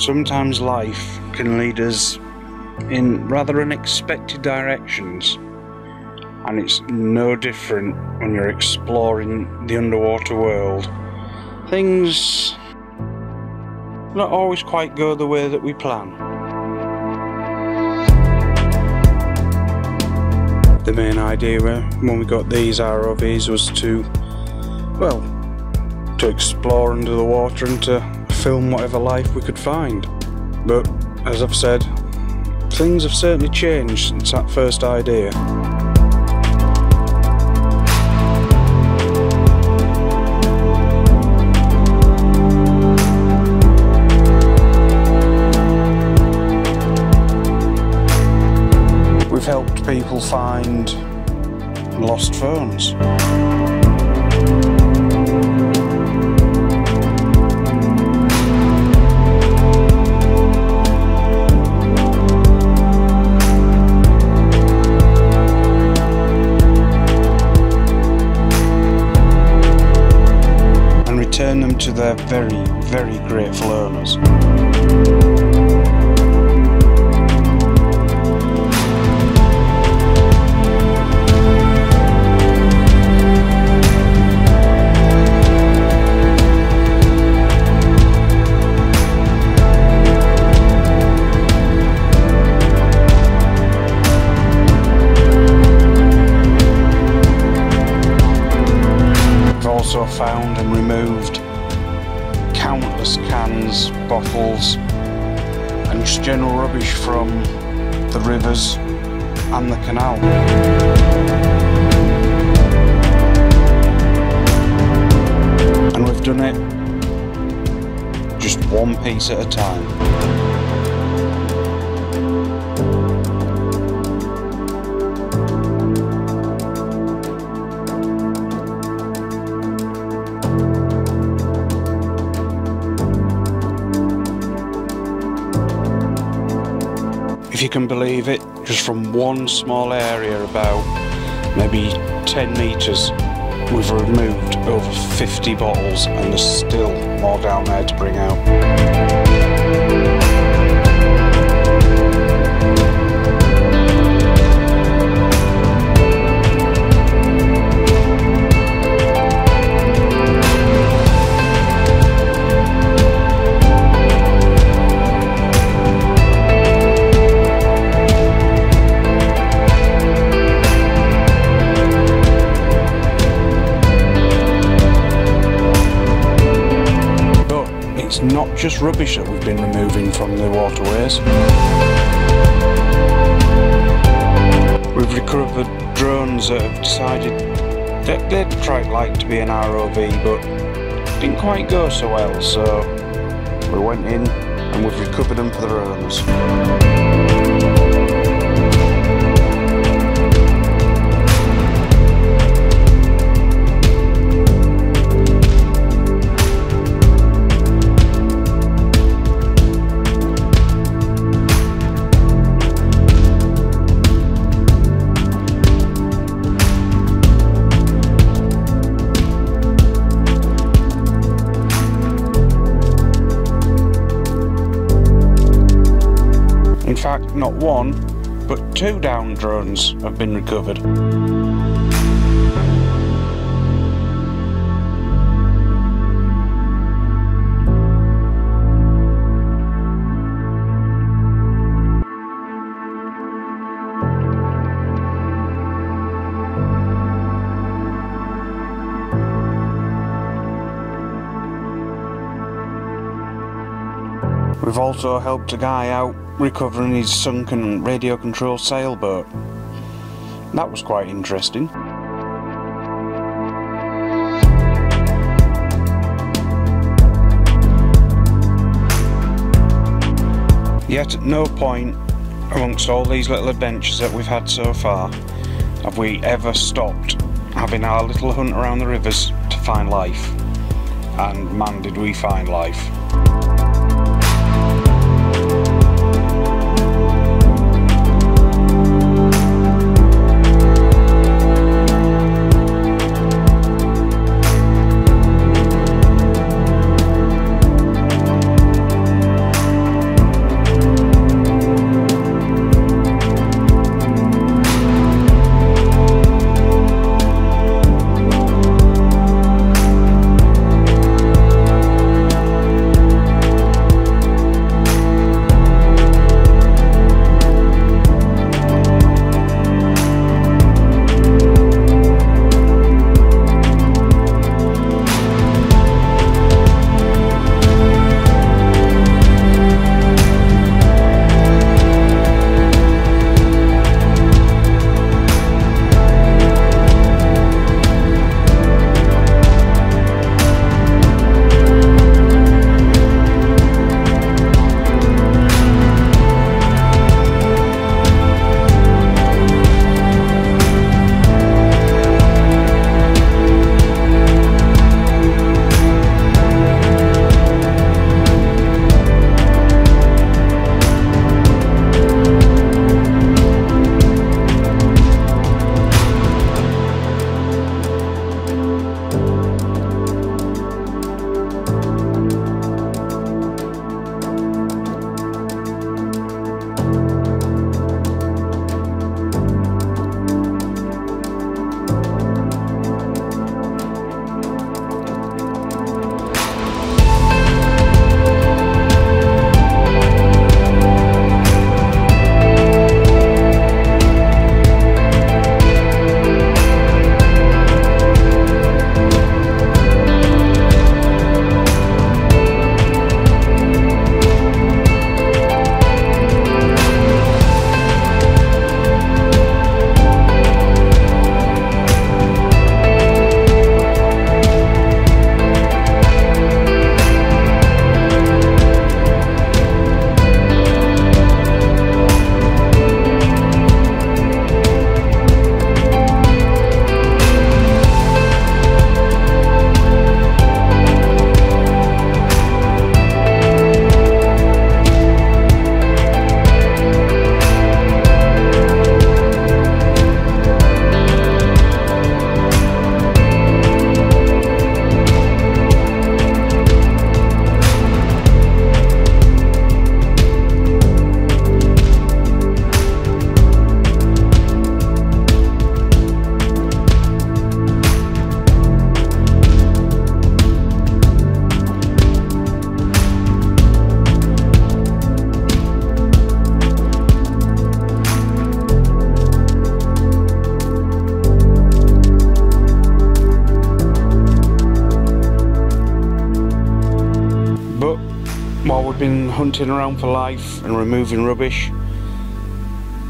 sometimes life can lead us in rather unexpected directions, and it's no different when you're exploring the underwater world. Things don't always quite go the way that we plan. The main idea when we got these ROVs was to explore under the water and to film whatever life we could find. But as I've said, things have certainly changed since that first idea. We've helped people find lost phones. And return them to their very, very grateful owners. Also found and removed countless cans, bottles and just general rubbish from the rivers and the canal. And we've done it just one piece at a time. If you can believe it, just from one small area about maybe 10 metres, we've removed over 50 bottles and there's still more down there to bring out. It's not just rubbish that we've been removing from the waterways. We've recovered drones that have decided that they'd quite like to be an ROV, but didn't quite go so well, so we went in and we've recovered them for their owners. In fact, not one, but 2 down drones have been recovered. We've also helped a guy out recovering his sunken radio-controlled sailboat. That was quite interesting. Yet at no point amongst all these little adventures that we've had so far have we ever stopped having our little hunt around the rivers to find life. And man, did we find life. I've been hunting around for life and removing rubbish,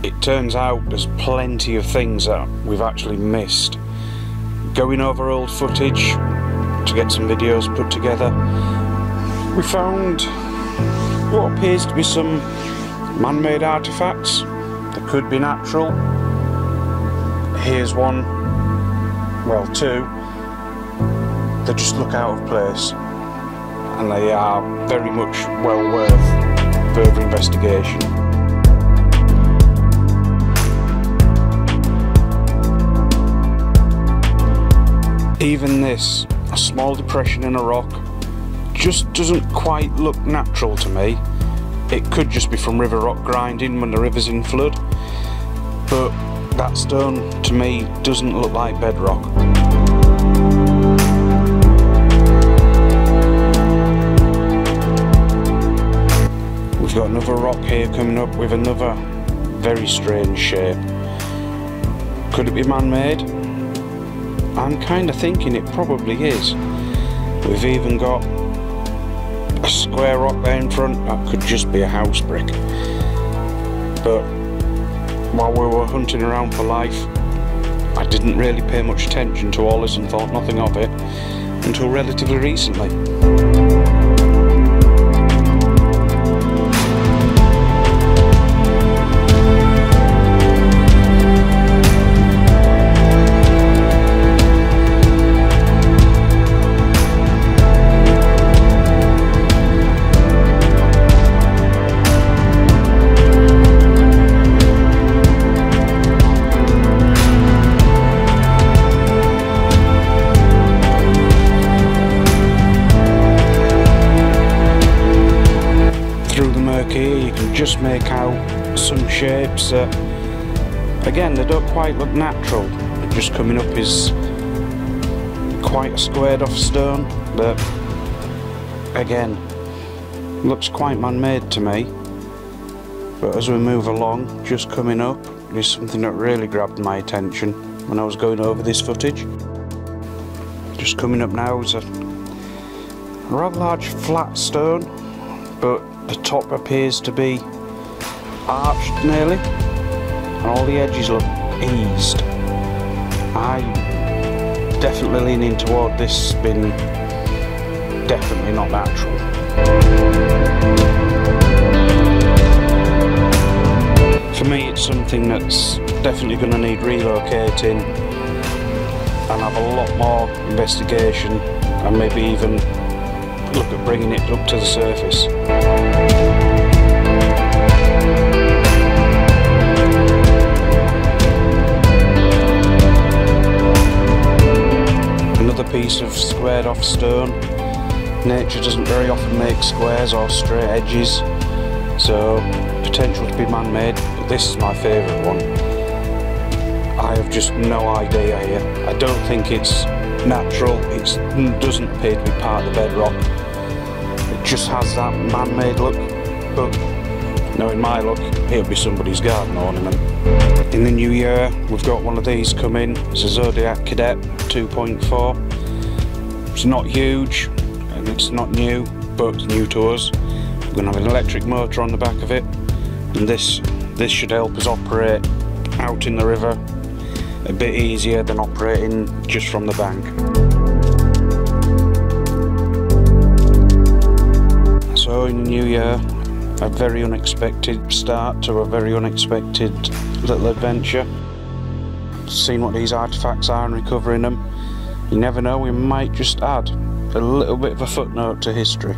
it turns out there's plenty of things that we've actually missed. Going over old footage to get some videos put together, we found what appears to be some man-made artifacts that could be natural. Here's one, well, two, that just look out of place, and they are very much well worth further investigation. Even this, a small depression in a rock, just doesn't quite look natural to me. It could just be from river rock grinding when the river's in flood, but that stone to me doesn't look like bedrock. We've got another rock here coming up with another very strange shape. Could it be man-made? I'm kind of thinking it probably is. We've even got a square rock there in front that could just be a house brick. But while we were hunting around for life, I didn't really pay much attention to all this and thought nothing of it until relatively recently. Here you can just make out some shapes that, again, they don't quite look natural. Just coming up is quite a squared off stone that, again, looks quite man-made to me. But as we move along, just coming up, is something that really grabbed my attention when I was going over this footage. Just coming up now is a rather large flat stone, but the top appears to be arched nearly, and all the edges look eased. I'm definitely leaning toward this being definitely not natural. For me, it's something that's definitely going to need relocating and have a lot more investigation, and maybe even look at bringing it up to the surface. Another piece of squared off stone. Nature doesn't very often make squares or straight edges, so potential to be man-made, but this is my favourite one. I have just no idea here. I don't think it's natural, it doesn't appear to be part of the bedrock. It just has that man-made look, but knowing my look, it'll be somebody's garden ornament. In the new year, we've got one of these coming. It's a Zodiac Cadet 2.4. It's not huge, and it's not new, but it's new to us. We're going to have an electric motor on the back of it, and this should help us operate out in the river a bit easier than operating just from the bank. So in the new year, a very unexpected start to a very unexpected little adventure. Seeing what these artifacts are and recovering them. You never know, we might just add a little bit of a footnote to history.